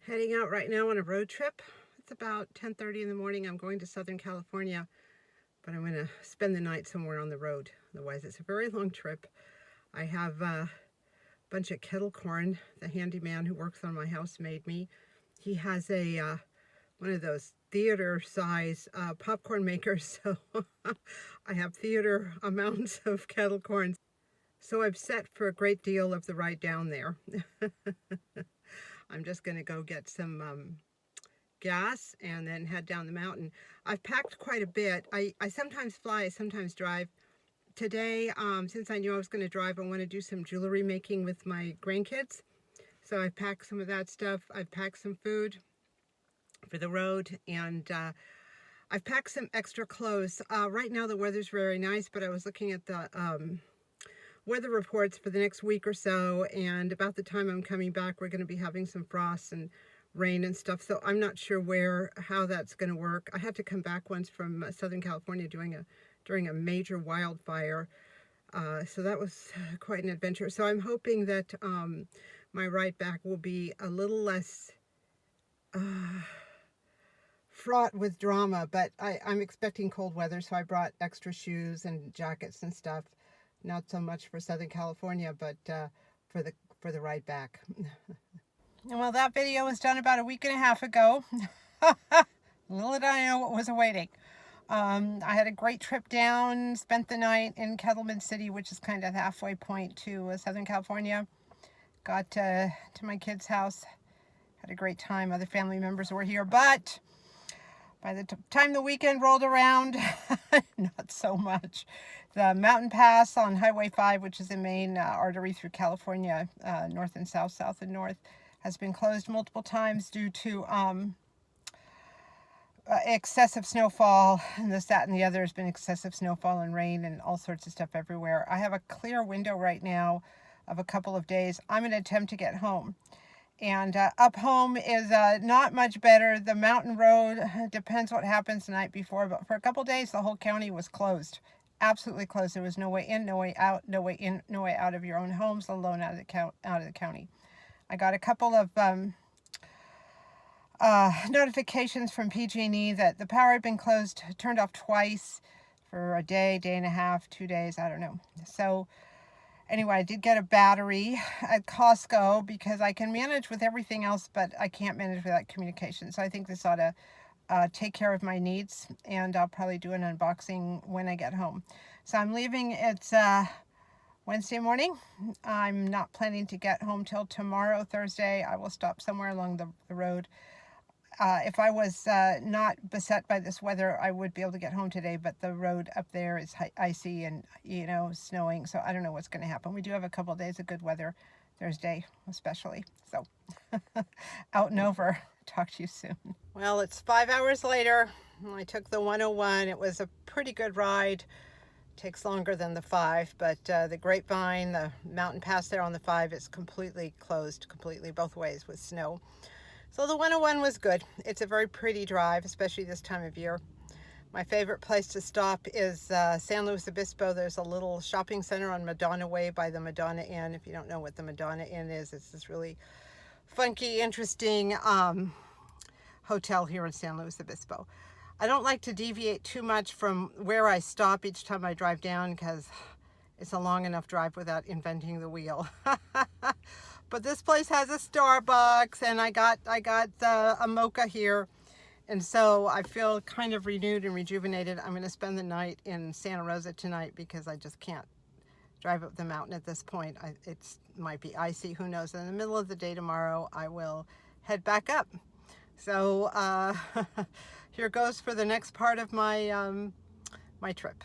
Heading out right now on a road trip. It's about 10:30 in the morning. I'm going to Southern California, but I'm going to spend the night somewhere on the road. Otherwise, it's a very long trip. I have a bunch of kettle corn. The handyman who works on my house made me. He has a one of those theater size popcorn makers, so I have theater amounts of kettle corn. So I'm set for a great deal of the ride down there. I'm just going to go get some gas and then head down the mountain. I've packed quite a bit. I sometimes fly, I sometimes drive. Today, since I knew I was going to drive, I want to do some jewelry making with my grandkids. So I've packed some of that stuff. I've packed some food for the road, and I've packed some extra clothes. Right now the weather's very nice, but I was looking at the weather reports for the next week or so, and about the time I'm coming back, we're going to be having some frost and rain and stuff, so I'm not sure how that's going to work. I had to come back once from Southern California during a major wildfire, so that was quite an adventure. So I'm hoping that my ride back will be a little less fraught with drama, but I'm expecting cold weather, so I brought extra shoes and jackets and stuff. Not so much for Southern California, but for the ride back. Well, that video was done about a week and a half ago. Little did I know what was awaiting. I had a great trip down, spent the night in Kettleman City, which is kind of the halfway point to Southern California. Got to my kids' house, had a great time. Other family members were here, but by the time the weekend rolled around, not so much. The mountain pass on Highway 5, which is the main artery through California, north and south, south and north, has been closed multiple times due to excessive snowfall, and this, that, and the other. Has been excessive snowfall and rain and all sorts of stuff everywhere. I have a clear window right now of a couple of days. I'm going to attempt to get home. And up home is not much better. The mountain road, depends what happens the night before, but for a couple of days, the whole county was closed. Absolutely closed. There was no way in, no way out, no way in, no way out of your own homes, let alone out of the county. I got a couple of notifications from PG&E that the power had been closed, turned off twice for a day, day and a half, 2 days, I don't know. So anyway, I did get a battery at Costco because I can manage with everything else, but I can't manage without communication. So I think this ought to take care of my needs, and I'll probably do an unboxing when I get home. So I'm leaving. It's Wednesday morning. I'm not planning to get home till tomorrow, Thursday. I will stop somewhere along the road. If I was not beset by this weather, I would be able to get home today, but the road up there is icy and, snowing, so I don't know what's going to happen. We do have a couple of days of good weather, Thursday especially, so out and over. Talk to you soon. Well, it's 5 hours later. I took the 101. It was a pretty good ride. Takes longer than the 5, but the Grapevine, the mountain pass there on the 5 is completely closed, completely both ways with snow. So the 101 was good. It's a very pretty drive, especially this time of year. My favorite place to stop is San Luis Obispo. There's a little shopping center on Madonna Way by the Madonna Inn. If you don't know what the Madonna Inn is, it's this really funky, interesting hotel here in San Luis Obispo. I don't like to deviate too much from where I stop each time I drive down because it's a long enough drive without inventing the wheel. But this place has a Starbucks, and I got a mocha here, and so I feel kind of renewed and rejuvenated. I'm going to spend the night in Santa Rosa tonight because I just can't drive up the mountain at this point. It might be icy, who knows. In the middle of the day tomorrow, I will head back up. So here goes for the next part of my my trip.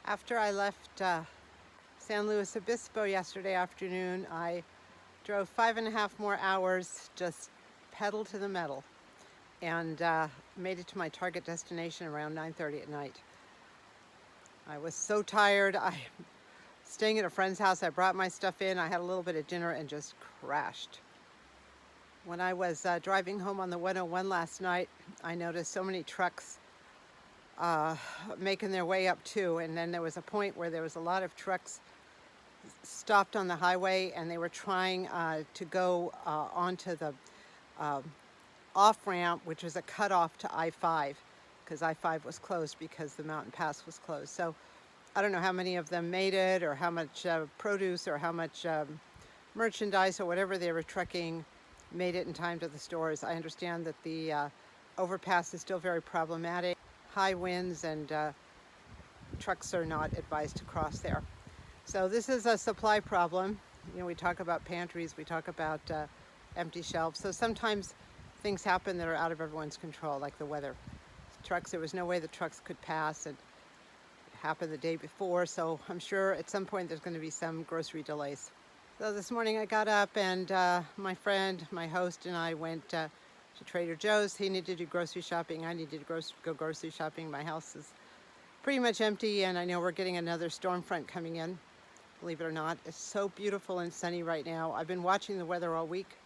After I left San Luis Obispo yesterday afternoon, I drove 5.5 more hours, just pedal to the metal, and made it to my target destination around 9:30 at night. I was so tired. I'm staying at a friend's house. I brought my stuff in. I had a little bit of dinner and just crashed. When I was driving home on the 101 last night, I noticed so many trucks making their way up too, and then there was a point where there was a lot of trucks stopped on the highway, and they were trying to go onto the off-ramp, which was a cutoff to I-5, because I-5 was closed because the mountain pass was closed. So I don't know how many of them made it, or how much produce, or how much merchandise, or whatever they were trucking made it in time to the stores. I understand that the overpass is still very problematic. High winds, and trucks are not advised to cross there. So this is a supply problem. You know, we talk about pantries, we talk about empty shelves. So sometimes things happen that are out of everyone's control, like the weather. Trucks, there was no way the trucks could pass, and it happened the day before, so I'm sure at some point there's going to be some grocery delays. So this morning I got up, and my friend, my host, and I went to Trader Joe's. He needed to do grocery shopping. I needed to go grocery shopping. My house is pretty much empty, and I know we're getting another storm front coming in. Believe it or not, it's so beautiful and sunny right now. I've been watching the weather all week.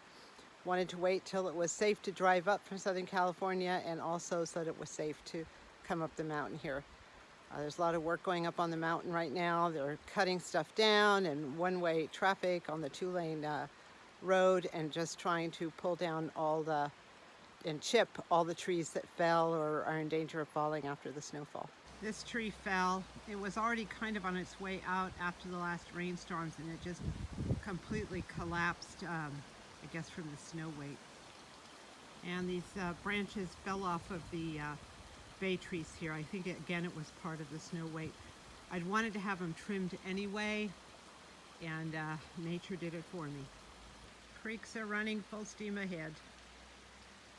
Wanted to wait till it was safe to drive up from Southern California, and also so that it was safe to come up the mountain here. There's a lot of work going up on the mountain right now. They're cutting stuff down, and one-way traffic on the two-lane road, and just trying to pull down and chip all the trees that fell or are in danger of falling after the snowfall. This tree fell. It was already kind of on its way out after the last rainstorms, and it just completely collapsed, I guess from the snow weight. And these branches fell off of the bay trees here. I think, again, it was part of the snow weight. I'd wanted to have them trimmed anyway, and nature did it for me. Creeks are running full steam ahead.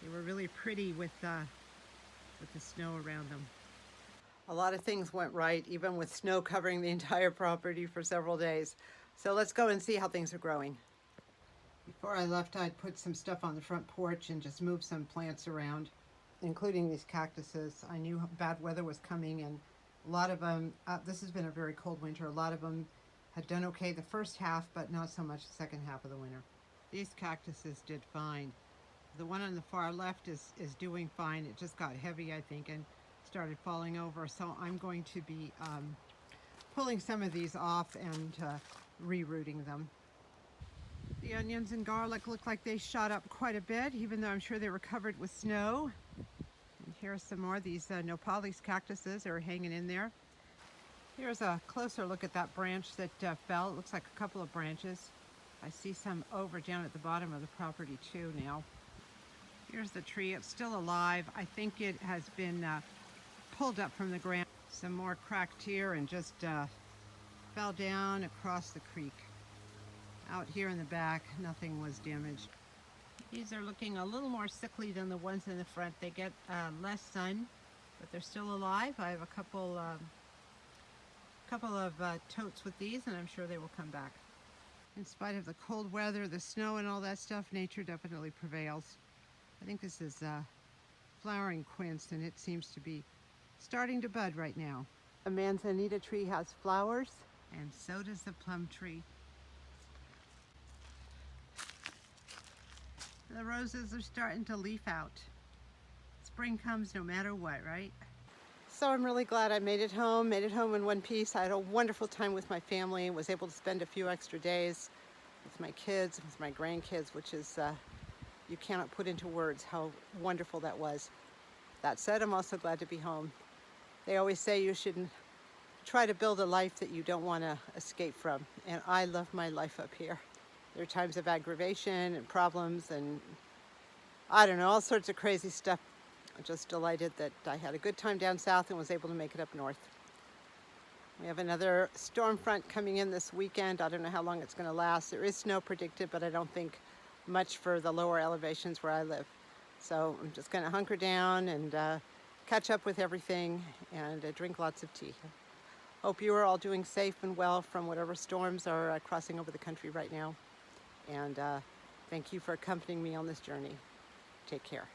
They were really pretty with the snow around them. A lot of things went right, even with snow covering the entire property for several days. So let's go and see how things are growing. Before I left, I'd put some stuff on the front porch and just moved some plants around, including these cactuses. I knew bad weather was coming, and a lot of them, this has been a very cold winter, a lot of them had done okay the first half, but not so much the second half of the winter. These cactuses did fine. The one on the far left is doing fine. It just got heavy, I think, and started falling over. So I'm going to be pulling some of these off and rerouting them. The onions and garlic look like they shot up quite a bit, even though I'm sure they were covered with snow. And here's some more. These Nopales cactuses are hanging in there. Here's a closer look at that branch that fell. It looks like a couple of branches. I see some over down at the bottom of the property too now. Here's the tree. It's still alive. I think it has been pulled up from the ground. Some more cracked here, and just fell down across the creek. Out here in the back, nothing was damaged. These are looking a little more sickly than the ones in the front. They get less sun, but they're still alive. I have a couple of totes with these, and I'm sure they will come back. In spite of the cold weather, the snow, and all that stuff, nature definitely prevails. I think this is flowering quince, and it seems to be starting to bud right now. A manzanita tree has flowers, and so does the plum tree. The roses are starting to leaf out. Spring comes no matter what, right? So I'm really glad I made it home in one piece. I had a wonderful time with my family, was able to spend a few extra days with my kids, with my grandkids, which is, you cannot put into words how wonderful that was. That said, I'm also glad to be home. They always say you shouldn't try to build a life that you don't want to escape from, and I love my life up here. There are times of aggravation and problems and, I don't know, all sorts of crazy stuff. I'm just delighted that I had a good time down south and was able to make it up north. We have another storm front coming in this weekend. I don't know how long it's going to last. There is snow predicted, but I don't think much for the lower elevations where I live. So I'm just going to hunker down and catch up with everything and drink lots of tea. Hope you are all doing safe and well from whatever storms are crossing over the country right now. And thank you for accompanying me on this journey. Take care.